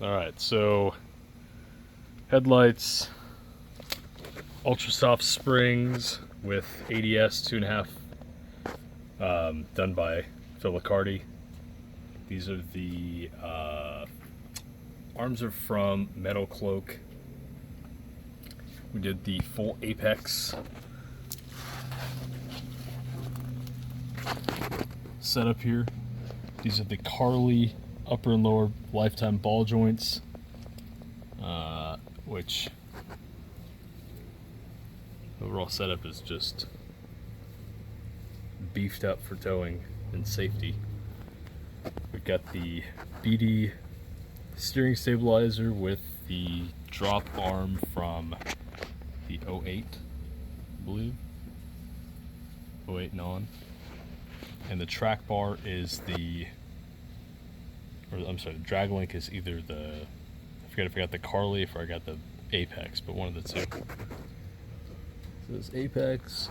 Alright, so headlights, ultra soft springs with ADS 2.5, done by Liccardi. These are the arms are from Metalcloak. We did the full apex setup here. These are the Carli upper and lower lifetime ball joints, which overall setup is just beefed up for towing and safety. We've got the BD steering stabilizer with the drop arm from the 08, I believe. 08 non. And the track bar is the, or I'm sorry, the drag link is either the, I forget if I got the Carli or I got the Apex, but one of the two. So it's Apex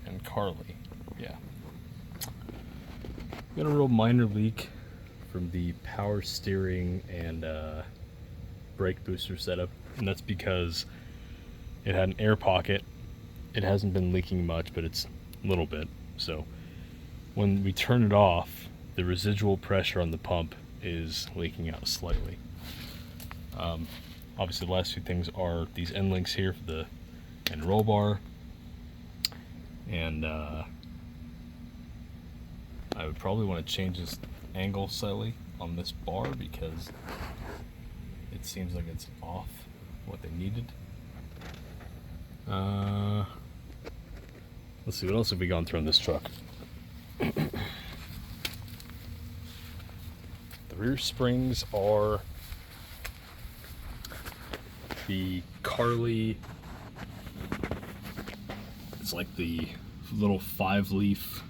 and Carli, yeah. Got a real minor leak from the power steering and brake booster setup, and that's because it had an air pocket. It hasn't been leaking much, but it's a little bit. So when we turn it off, the residual pressure on the pump is leaking out slightly. Obviously the last few things are these end links here for the and roll bar, and I would probably want to change this angle slightly on this bar because it seems like it's off what they needed. Let's see, what else have we gone through on this truck? The rear springs are the Carli. It's like the little 5-leaf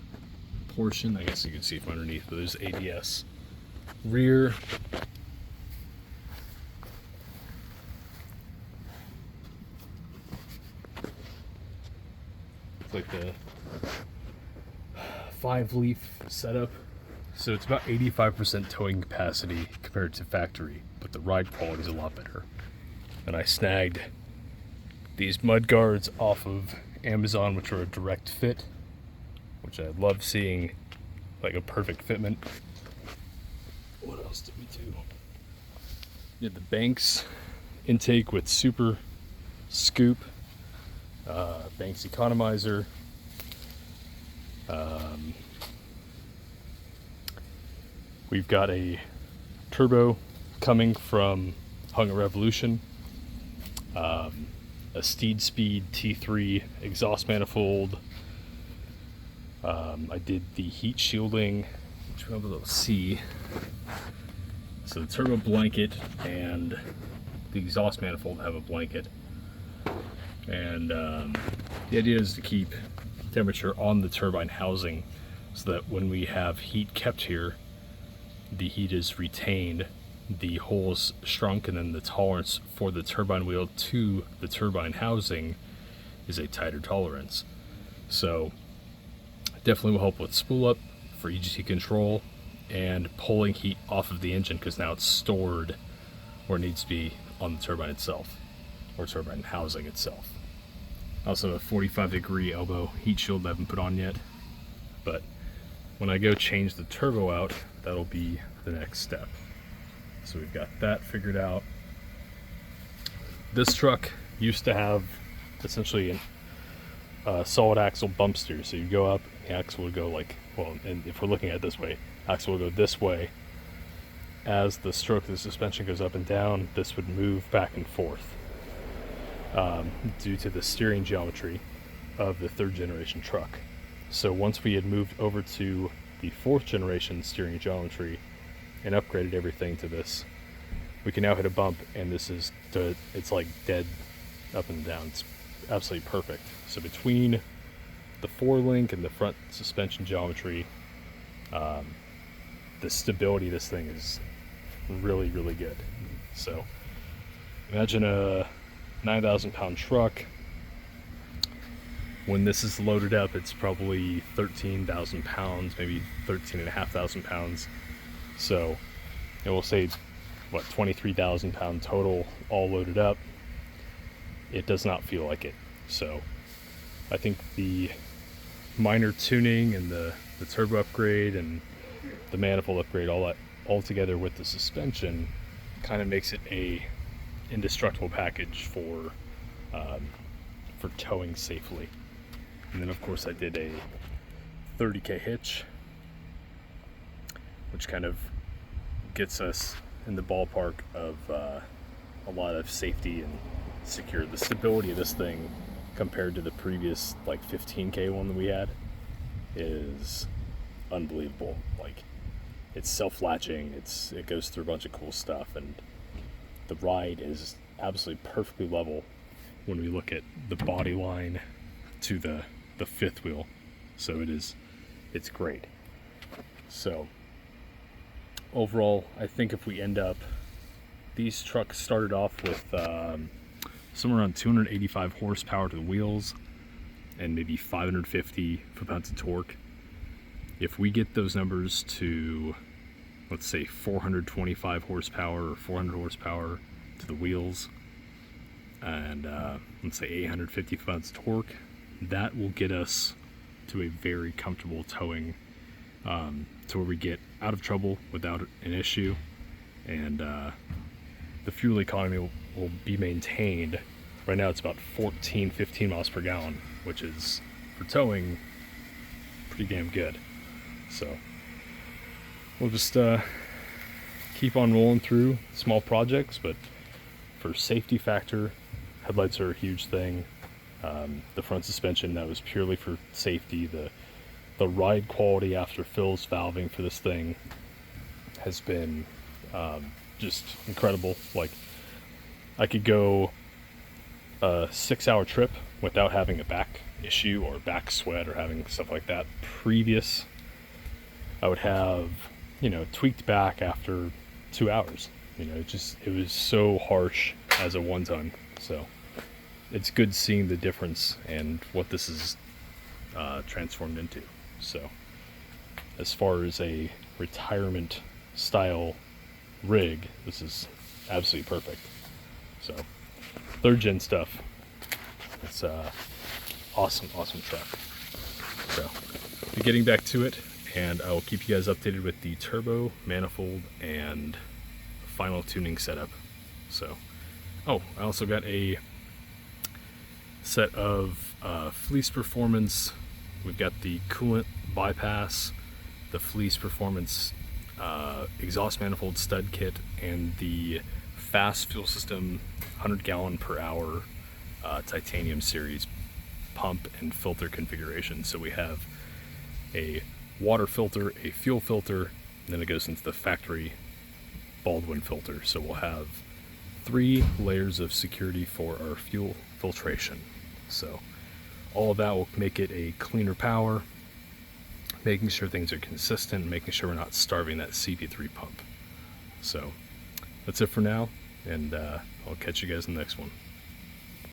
portion. I guess you can see from underneath, but there's ADS. Rear. It's like the 5-leaf setup. So it's about 85% towing capacity compared to factory, but the ride quality is a lot better. And I snagged these mud guards off of Amazon, which are a direct fit, which I love seeing, like a perfect fitment. What else did we do? We did the Banks intake with Superscoop, Banks Economizer, we've got a turbo coming from Hunger Revolution, a SteedSpeed T3 exhaust manifold. I did the heat shielding, which we'll be able to see. So the turbo blanket and the exhaust manifold have a blanket. And the idea is to keep temperature on the turbine housing so that when we have heat kept here, the heat is retained, the holes shrunk, and then the tolerance for the turbine wheel to the turbine housing is a tighter tolerance. So definitely will help with spool up for EGT control and pulling heat off of the engine, because now it's stored where it needs to be on the turbine itself, or turbine housing itself. Also a 45-degree elbow heat shield that I haven't put on yet, but when I go change the turbo out, that'll be the next step. So we've got that figured out. This truck used to have essentially a solid axle bump steer. So you go up, the axle would go like, well, and if we're looking at it this way, axle will go this way. As the stroke of the suspension goes up and down, this would move back and forth due to the steering geometry of the 3rd generation truck. So once we had moved over to the 4th generation steering geometry and upgraded everything to this, we can now hit a bump and this is it's like dead up and down. It's absolutely perfect. So between the 4-link and the front suspension geometry, the stability of this thing is really, really good. So imagine a 9,000-pound truck. When this is loaded up, it's probably 13,000 pounds, maybe 13,500 pounds. So it will say what, 23,000 pound total, all loaded up. It does not feel like it. So I think the minor tuning and the turbo upgrade and the manifold upgrade, all that all together with the suspension, kind of makes it a indestructible package for towing safely. And then of course I did a 30K hitch, which kind of gets us in the ballpark of a lot of safety and secure. The stability of this thing compared to the previous like 15K one that we had is unbelievable. Like, it's self-latching, it goes through a bunch of cool stuff, and the ride is absolutely perfectly level when we look at the body line to the fifth wheel. So it's great. So overall, I think if we end up, these trucks started off with somewhere around 285 horsepower to the wheels and maybe 550 foot-pounds of torque. If we get those numbers to, let's say, 425 horsepower or 400 horsepower to the wheels, and let's say 850 foot-pounds of torque, that will get us to a very comfortable towing, to where we get out of trouble without an issue, and the fuel economy will be maintained. Right now it's about 15 miles per gallon, which is, for towing, pretty damn good. So we'll just keep on rolling through small projects, but for safety factor, headlights are a huge thing. The front suspension, that was purely for safety. The ride quality after Phil's valving for this thing has been just incredible. Like, I could go a 6-hour trip without having a back issue or back sweat or having stuff like that. Previous, I would have, tweaked back after 2 hours. It was so harsh as a one-ton. So it's good seeing the difference and what this is transformed into. So as far as a retirement style rig, this is absolutely perfect. So 3rd gen stuff. It's awesome truck. So getting back to it, and I will keep you guys updated with the turbo, manifold, and final tuning setup. So, I also got a set of Fleece Performance. We've got the coolant bypass, the Fleece Performance exhaust manifold stud kit, and the FASS fuel system 100 gallon per hour titanium series pump and filter configuration. So we have a water filter, a fuel filter, and then it goes into the factory Baldwin filter. So we'll have 3 layers of security for our fuel filtration. So all of that will make it a cleaner power, making sure things are consistent, making sure we're not starving that CP3 pump. So that's it for now, and I'll catch you guys in the next one.